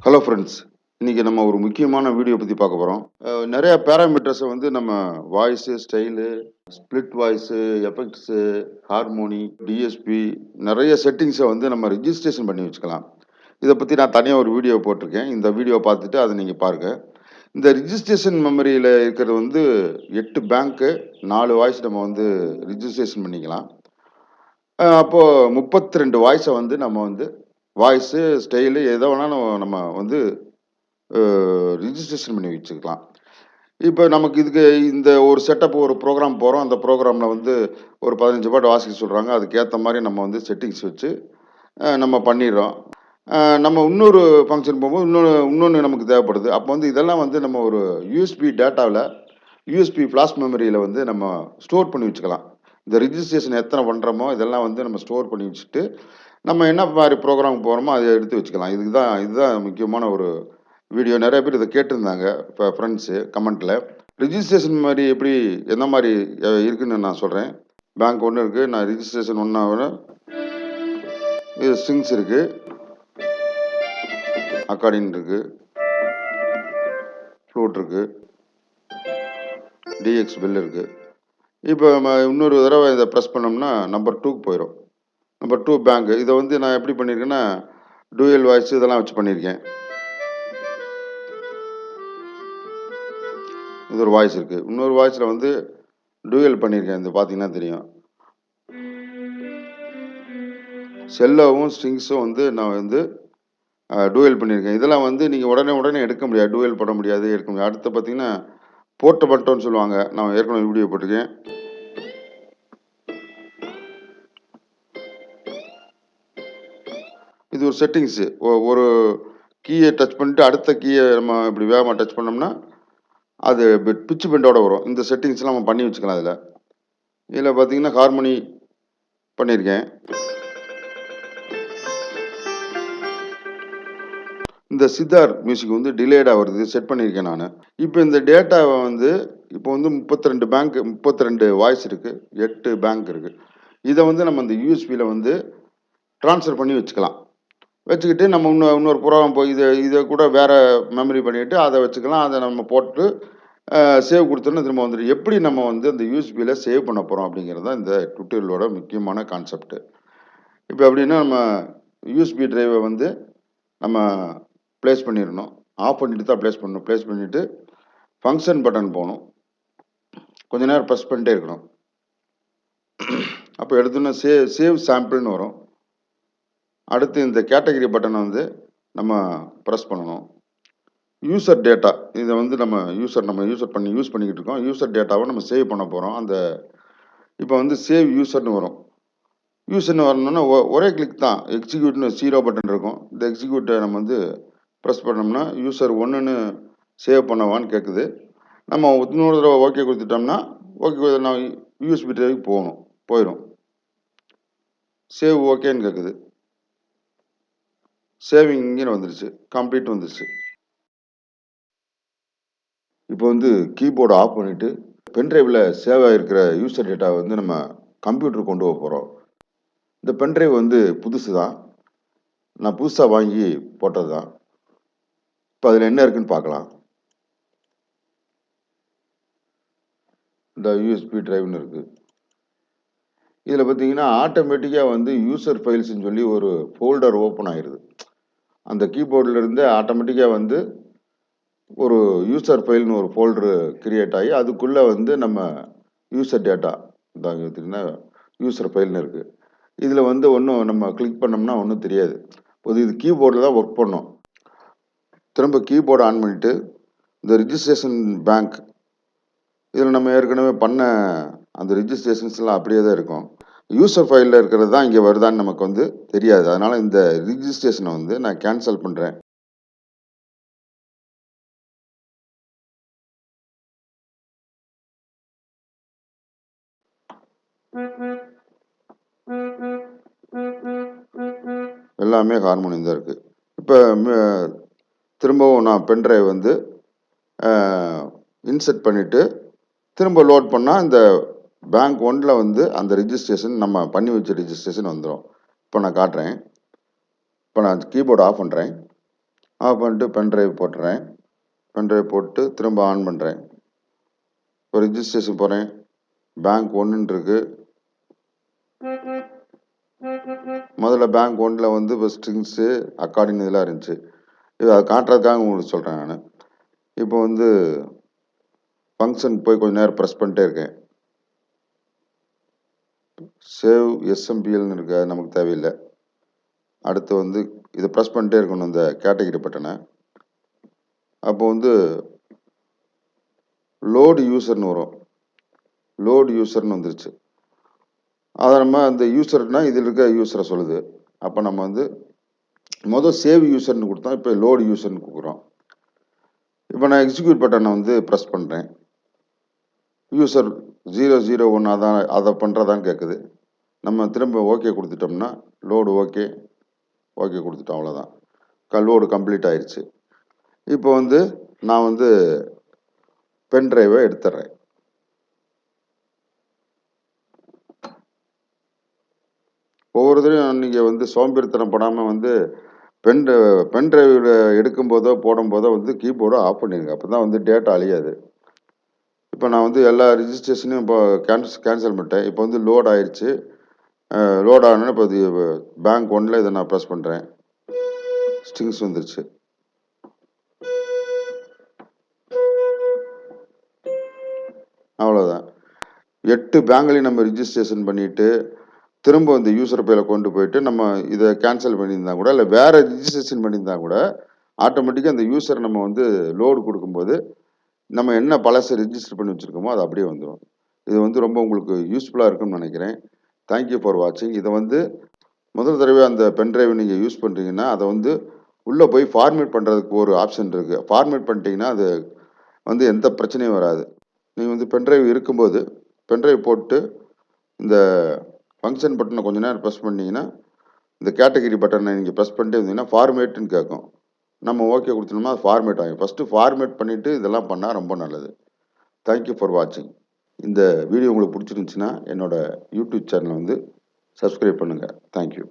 Hello friends. இன்னைக்கு நம்ம ஒரு முக்கியமான வீடியோ பத்தி பார்க்க போறோம். நெறைய பேராமீட்டர்ஸ வந்து நம்ம voice, style, split voice, effects, harmony, DSP நெறைய செட்டிங்ஸ வந்து நம்ம ரிஜிஸ்ட்ரேஷன் பண்ணி வச்சுக்கலாம். இத பத்தி நான் தனியா ஒரு வீடியோ போட்டிருக்கேன். இந்த வீடியோ பார்த்துட்டு அத நீங்க பாருங்க. இந்த ரிஜிஸ்ட்ரேஷன் மெமரியில இருக்கிறது வந்து 8 பேங்க்கு, 4 வாய்ஸ் நம்ம வந்து ரிஜிஸ்ட்ரேஷன் பண்ணிக்கலாம். அப்போ 32 வாய்ஸ வந்து நம்ம வந்து வாய்ஸு, ஸ்டைலு எத வேணாலும் நம்ம வந்து ரிஜிஸ்ட்ரேஷன் பண்ணி வச்சுக்கலாம். இப்ப நமக்கு இதுக்கு இந்த ஒரு செட்டப் ஒரு ப்ரோகிராம் போறோம். அந்த ப்ரோகிராம்ல வந்து ஒரு 15 பாட்டு வாசிக்க சொல்றாங்க. அதுக்கேத்த மாரி நம்ம வந்து செட்டிங்ஸ் வச்சு நம்ம பண்ணிர்றோம். நம்ம இன்னொரு ஃபங்ஷன் போகும்போது இன்னொன்னு நமக்கு தேவைப்படுது. அப்போ வந்து இதெல்லாம் வந்து நம்ம ஒரு யூஎஸ்பி டேட்டாவுல, யூஎஸ்பி ஃப்ளாஷ் மெமரியில வந்து நம்ம ஸ்டோர் பண்ணி வச்சுக்கலாம். இந்த ரிஜிஸ்ட்ரேஷன் எத்தனை பண்றோமோ, இதெல்லாம் வந்து நம்ம ஸ்டோர் பண்ணி வச்சுட்டு, நம்ம என்ன மாரி ப்ரோகிராம் போறோமோ, அத எடுத்து வச்சுக்கலாம். இதுதான் முக்கியமான ஒரு வீடியோ. நெறைய பேர் இத கேட்டிருந்தாங்க. ஃப்ரெண்ட்ஸு கமெண்ட்ல. ரிஜிஸ்ட்ரேஷன் மாரி எப்படி எந்த மாரி இருக்குன்னு நான் சொல்றேன். பேங்க் 1 இருக்கு. நான் ரிஜிஸ்ட்ரேஷன் 1 இது ஸ்ட்ரிங்ஸ் இருக்கு. அக்கார்டியன் இருக்கு. ஃப்ளூட் இருக்கு. டிஎக்ஸ் பெல் இருக்கு. இப்போ நம்ம இன்னொரு தடவ இத பிரஸ் பண்ணோம்னா, நம்பர் 2க்கு போயிரும். Number 2 bank. இத வந்து நான் எப்படி பண்ணியிருக்கேன்னா, டூயல் வாய்ஸ் இதெல்லாம் வச்சு பண்ணியிருக்கேன். இது ஒரு வாய்ஸ் இருக்கு. இன்னொரு வாய்ஸ்ல வந்து டூயல் பண்ணியிருக்கேன். இது பார்த்தீங்கன்னா தெரியும். செல்லோவும், ஸ்ட்ரிங்ஸும் வந்து நான் வந்து டூயல் பண்ணியிருக்கேன். இதெல்லாம் வந்து நீங்க உடனே எடுக்க முடியாது. டூயல் பண்ண முடியாது, எடுக்க முடியாது. அடுத்து பார்த்தீங்கன்னா, போர்ட்டபிள்ன்னு சொல்லுவாங்க. நான் ஏற்கனவே வீடியோ போட்டிருக்கேன். இது ஒரு செட்டிங்ஸு. ஒரு கீய டச் பண்ணிட்டு அடுத்த கீய நம்ம இப்படி வேகமா டச் பண்ணோம்னா, அது பிட்ச் பெண்டோட வரும். இந்த செட்டிங்ஸ்லாம் நம்ம பண்ணி வச்சுக்கலாம் இதுல. இதுல பார்த்தீங்கன்னா, ஹார்மோனி பண்ணியிருக்கேன். இந்த சித்தார் மியூசிக் வந்து டிலேடா வருது. செட் பண்ணியிருக்கேன் நானு. இப்ப இந்த டேட்டாவ வந்து இப்போ வந்து 32 பேங்க் 32 வாய்ஸ் இருக்கு. 8 பேங்க் இருக்கு. இத வந்து நம்ம இந்த யூஎஸ்பில வந்து ட்ரான்ஸ்ஃபர் பண்ணி வச்சுக்கலாம். வச்சுக்கிட்டு நம்ம இன்னொரு புறம் போய் இத கூட வேற மெமரி பண்ணிட்டு அத வச்சுக்கலாம். அத நம்ம போட்டு சேவ் குடுத்தோம்னா திரும்ப வந்துரும். எப்படி நம்ம வந்து அந்த யூஎஸ்பில சேவ் பண்ண போறோம் அப்படிங்கிறது தான் இந்த டுட்டோரியலோட முக்கியமான கான்செப்ட். இப்ப எப்படின்னா நம்ம யூஎஸ்பி டிரைவ வந்து நம்ம பிளேஸ் பண்ணிரணும். ஆஃப் பண்ணிட்டு தான் பிளேஸ் பண்ணணும். பிளேஸ் பண்ணிட்டு ஃபங்ஷன் பட்டன் போணும். கொஞ்ச நேரம் பிரஸ் பண்ணிட்டே இருக்கணும். அப்போ எடுத்தோன்னே சேவ் சாம்பிள்னு வரும். அடுத்து இந்த கேட்டகரி பட்டனை வந்து நம்ம பிரஸ் பண்ணணும். யூசர் டேட்டா இதை வந்து நம்ம யூஸ் பண்ணிக்கிட்டு இருக்கோம். யூசர் டேட்டாவை நம்ம சேவ் பண்ண போகிறோம். இப்போ வந்து சேவ் யூசர்னு வரும். யூசர்னு வரணும்னா ஒரே கிளிக் தான். எக்ஸிக்யூட்னு 0 பட்டன் இருக்கும். இந்த எக்ஸிக்யூட்டை நம்ம வந்து ப்ரெஸ் பண்ணோம்னா யூசர் 1ன்னு சேவ் பண்ணவான்னு கேட்குது. நம்ம இன்னொரு தடவை ஓகே கொடுத்துட்டோம்னா ஓகே நான் யூஎஸ்பி டிரைவுக்கு போயிடும். சேவ் ஓகேன்னு கேட்குது. சேவிங் இங்கே வந்துருச்சு. கம்ப்ளீட் வந்துருச்சு. இப்போ வந்து கீபோர்டை ஆஃப் பண்ணிவிட்டு பென்ட்ரைவில் சேவ் ஆகிருக்கிற யூசர் டேட்டாவை வந்து நம்ம கம்ப்யூட்டருக்கு கொண்டு போக போகிறோம். இந்த பென்ட்ரைவ் வந்து புதுசு தான். நான் புதுசாக வாங்கி போட்டது தான். இப்போ அதில் என்ன இருக்குன்னு பார்க்கலாம். இந்த யூஎஸ்பி டிரைவ்னு இருக்குது. இதில் பார்த்தீங்கன்னா ஆட்டோமேட்டிக்காக வந்து யூசர் ஃபைல்ஸ்ன்னு சொல்லி ஒரு ஃபோல்டர் ஓப்பன் ஆகிடுது. அந்த கீபோர்டில் ஆட்டோமேட்டிக்காக வந்து ஒரு யூசர் ஃபைல்னு ஒரு ஃபோல்டரு கிரியேட் ஆகி அதுக்குள்ளே வந்து நம்ம யூசர் டேட்டா இதாங்க பார்த்தீங்கன்னா யூசர் ஃபைல்னு இருக்குது. இதில் வந்து ஒன்றும் நம்ம கிளிக் பண்ணோம்னா ஒன்றும் தெரியாது. இது கீபோர்டில் தான் ஒர்க் பண்ணோம். திரும்ப கீபோர்டு ஆன் பண்ணிவிட்டு இந்த ரிஜிஸ்ட்ரேஷன் பேங்க் இதில் நம்ம ஏற்கனவே பண்ண அந்த ரிஜிஸ்ட்ரேஷன்ஸ்லாம் அப்படியே தான் இருக்கும். யூசர் ஃபைலில் இருக்கிறது தான் இங்கே வருதான்னு நமக்கு வந்து தெரியாது. அதனால் இந்த ரிஜிஸ்ட்ரேஷனை வந்து நான் கேன்சல் பண்ணுறேன். எல்லாமே ஹார்மோனியம் தான் இருக்குது. இப்போ திரும்பவும் நான் பென்ட்ரைவ் வந்து இன்சர்ட் பண்ணிவிட்டு திரும்ப லோட் பண்ணால் இந்த பேங்க் 1ல் வந்து அந்த ரிஜிஸ்ட்ரேஷன் நம்ம பண்ணி வச்ச ரிஜிஸ்ட்ரேஷன் வந்துடும். இப்போ நான் காட்டுறேன். இப்போ நான் கீபோர்டு ஆஃப் பண்ணுறேன். ஆஃப் பண்ணிட்டு பென் டிரைவ் போட்டுறேன். பென் டிரைவ் போட்டு திரும்ப ஆன் பண்ணுறேன். இப்போ ரிஜிஸ்ட்ரேஷன் போகிறேன். பேங்க் 1ன்னு இருக்கு. முதல்ல பேங்க் 1ல் வந்து இப்போ ஸ்ட்ரிங்ஸு அக்கார்டிங் இதெல்லாம் இருந்துச்சு. இது அதை காட்டுறதுக்காக உங்களுக்கு சொல்கிறேன் நான். இப்போ வந்து ஃபங்க்ஷன் போய் கொஞ்சம் நேரம் ப்ரெஸ் பண்ணிட்டே இருக்கேன். சேவ் எஸ்எம்பிஎல்னு இருக்கு, அது நமக்கு தேவையில்லை. அடுத்து வந்து இதை ப்ரெஸ் பண்ணிட்டே இருக்கணும் இந்த கேட்டகரி பட்டனை. அப்போ வந்து லோடு யூசர்னு வரும். லோடு யூசர்னு வந்துருச்சு. அதை நம்ம அந்த யூசர்னா இதில் இருக்க யூசரை சொல்லுது. அப்போ நம்ம வந்து சேவ் யூசர்னு கொடுத்தோம், இப்போ லோடு யூசர்னு கொடுக்குறோம். இப்போ நான் எக்ஸிக்யூட் பட்டனை வந்து ப்ரெஸ் பண்ணுறேன். யூசர் 001 அதான் அதை பண்ணுறதான்னு கேட்குது. நம்ம திரும்ப ஓகே கொடுத்துட்டோம்னா லோடு ஓகே கொடுத்துட்டோம், அவ்வளோதான். லோடு கம்ப்ளீட் ஆயிடுச்சு. இப்போ வந்து நான் வந்து பென் டிரைவை எடுத்துடுறேன். ஒவ்வொரு தடவையும் நீங்கள் வந்து சோம்பேறித்தனம் படாமல் வந்து பென் டிரைவில் எடுக்கும்போதோ போடும்போதோ வந்து கீபோர்டை ஆஃப் பண்ணிடுங்க. அப்போ தான் வந்து டேட்டா அழியாது. இப்போ நான் வந்து எல்லா ரிஜிஸ்ட்ரேஷனையும் இப்போ கேன்சல் பண்ணிட்டேன். இப்போ வந்து லோட் ஆயிடுச்சு. லோட் ஆனோன்னா இப்போ இது பேங்க் 1ல் இதை நான் ப்ரெஸ் பண்ணுறேன். ஸ்ட்ரிங்ஸ் வந்துருச்சு. அவ்வளோதான். 8 பேங்க்லையும் நம்ம ரிஜிஸ்ட்ரேஷன் பண்ணிவிட்டு திரும்ப இந்த யூசர் பேரை கொண்டு போயிட்டு நம்ம இதை கேன்சல் பண்ணியிருந்தா கூட, இல்லை வேறு ரிஜிஸ்ட்ரேஷன் பண்ணியிருந்தா கூட ஆட்டோமேட்டிக்காக அந்த யூசர் நம்ம வந்து லோடு கொடுக்கும்போது நம்ம என்ன பழசை ரிஜிஸ்டர் பண்ணி வச்சுருக்கோமோ அது அப்படியே வந்துடும். இது வந்து ரொம்ப உங்களுக்கு யூஸ்ஃபுல்லாக இருக்குன்னு நினைக்கிறேன். தேங்க்யூ ஃபார் வாட்சிங். இதை வந்து முதல் தடவை அந்த பென் டிரைவை நீங்கள் யூஸ் பண்ணுறீங்கன்னா அதை வந்து உள்ளே போய் ஃபார்மேட் பண்ணுறதுக்கு ஒரு ஆப்ஷன் இருக்குது. ஃபார்மேட் பண்ணிட்டீங்கன்னா அது வந்து எந்த பிரச்சனையும் வராது. நீங்கள் வந்து பென் டிரைவ் இருக்கும்போது பென் டிரைவ் போட்டு இந்த ஃபங்க்ஷன் பட்டனை கொஞ்ச நேரம் ப்ரெஸ் பண்ணிங்கன்னா இந்த கேட்டகரி பட்டனை நீங்கள் ப்ரெஸ் பண்ணிட்டே இருந்தீங்கன்னா ஃபார்மேட்டுன்னு கேட்கும். நம்ம ஓகே கொடுத்தோம்னா அது ஃபார்மேட் ஆகும். ஃபஸ்ட்டு ஃபார்மேட் பண்ணிவிட்டு இதெல்லாம் பண்ணால் ரொம்ப நல்லது. தேங்க்யூ ஃபார் வாட்சிங். இந்த வீடியோ உங்களுக்கு பிடிச்சிருந்துச்சுன்னா என்னோட யூடியூப் சேனலை வந்து சப்ஸ்கிரைப் பண்ணுங்கள். தேங்க்யூ.